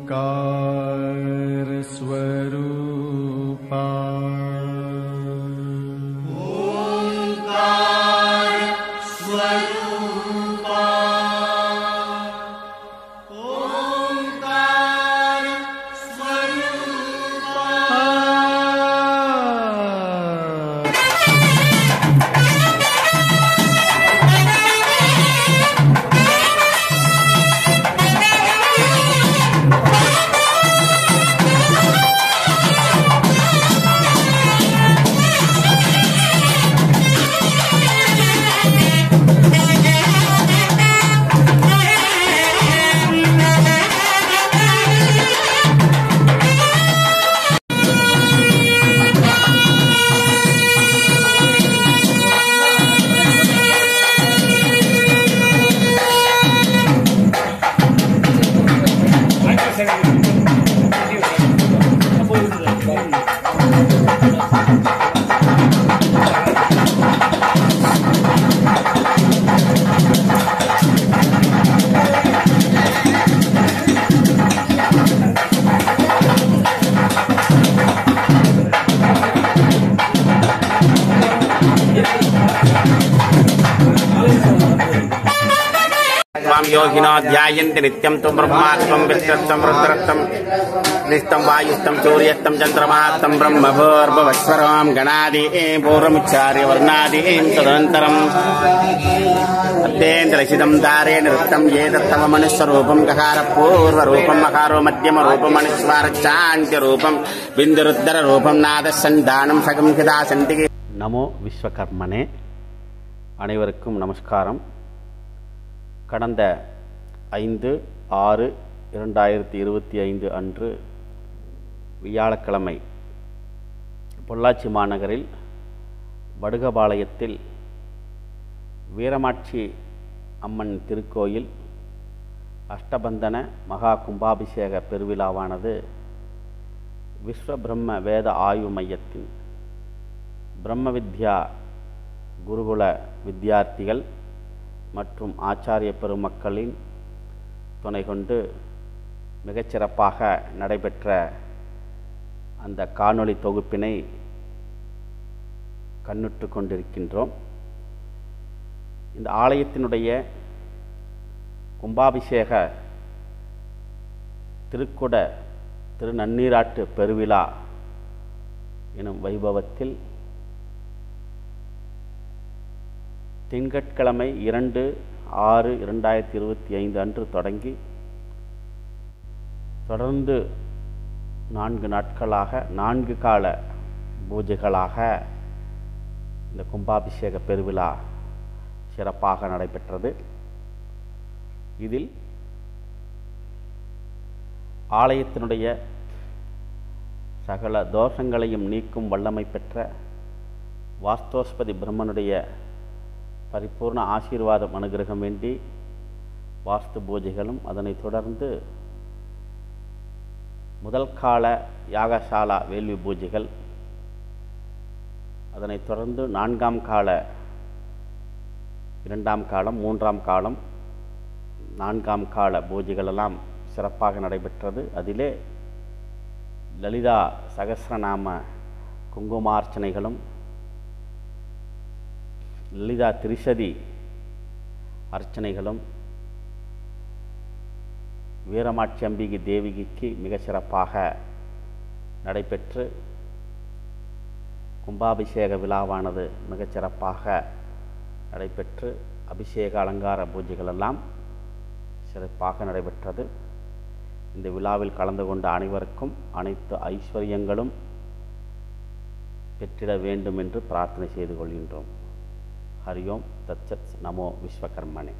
ओंकार स्वरूपा ओंकार स्वरूपा ओंकार स्वरूपा। योगिनो ध्यायन्ति नित्यं तु ब्रह्मात्मं विष्णुत्वं रुद्रत्वं निष्ठं वायुस्तं सूर्यस्तं चन्द्रमास्तं ब्रह्मभूर्भुवस्वरं गणादिं पूर्वमुच्चार्य वर्णादिं तदनन्तरम् अत्यन्तरचितं दारेण नृत्तं ये दत्तमनुस्वरूपं ककारपूर्वरूपं मकारो मध्यमरूपम् अनुस्वारचान्त्यरूपं बिन्दुरुद्धररूपं नादसन्धानं सगं हिता सन्ति। நமோ விஸ்வகர்மனே. அனைவருக்கும் நமஸ்காரம். கடந்த 5/6/2025 அன்று வியாழக்கிழமை பொள்ளாச்சி மாநகரில் வடுகபாளையத்தில் வீரமாட்சி அம்மன் திருக்கோயில் அஷ்டபந்தன மகா கும்பாபிஷேக பெருவிழாவானது விஸ்வபிரம்ம வேத ஆய்வு மையத்தின் பிரம்ம வித்யா குருகுல வித்தியார்த்திகள் மற்றும் ஆச்சாரிய பெருமக்களின் துணை கொண்டு மிகச்சிறப்பாக நடைபெற்ற அந்த காணொளி தொகுப்பினை கண்ணுற்று கொண்டிருக்கின்றோம். இந்த ஆலயத்தினுடைய கும்பாபிஷேக திருக்குட திருநன்னீராட்டு பெருவிழா எனும் வைபவத்தில் திங்கட்கிழமை 2/6/2025 அன்று தொடங்கி தொடர்ந்து 4 நாட்களாக 4 கால பூஜைகளாக இந்த கும்பாபிஷேக பெருவிழா சிறப்பாக நடைபெற்றது. இதில் ஆலயத்தினுடைய சகல தோஷங்களையும் நீக்கும் வல்லமை பெற்ற வாஸ்தோஸ்பதி பிரம்மனுடைய பரிபூர்ண ஆசீர்வாதம் அனுகிரகம் வேண்டி வாஸ்து பூஜைகளும், அதனைத் தொடர்ந்து முதல் கால யாகசாலா வேள்வி பூஜைகள், அதனைத் தொடர்ந்து 4ஆம் கால 2ஆம் காலம் 3ஆம் காலம் 4ஆம் கால பூஜைகளெல்லாம் சிறப்பாக நடைபெற்றது. அதிலே லலிதா சகஸ்ரநாம குங்குமார்ச்சனைகளும் லலிதா திரிசதி அர்ச்சனைகளும் வீரமாட்சி அம்பிகை தேவிக்கு மிக சிறப்பாக நடைபெற்று கும்பாபிஷேக விழாவானது மிகச்சிறப்பாக நடைபெற்று அபிஷேக அலங்கார பூஜைகளெல்லாம் சிறப்பாக நடைபெற்றது. இந்த விழாவில் கலந்து கொண்ட அனைவருக்கும் அனைத்து ஐஸ்வர்யங்களும் பெற்றிட வேண்டும் என்று பிரார்த்தனை செய்து கொள்கின்றோம். हरि ओम तत्सत् नमो विश्वकर्मणे।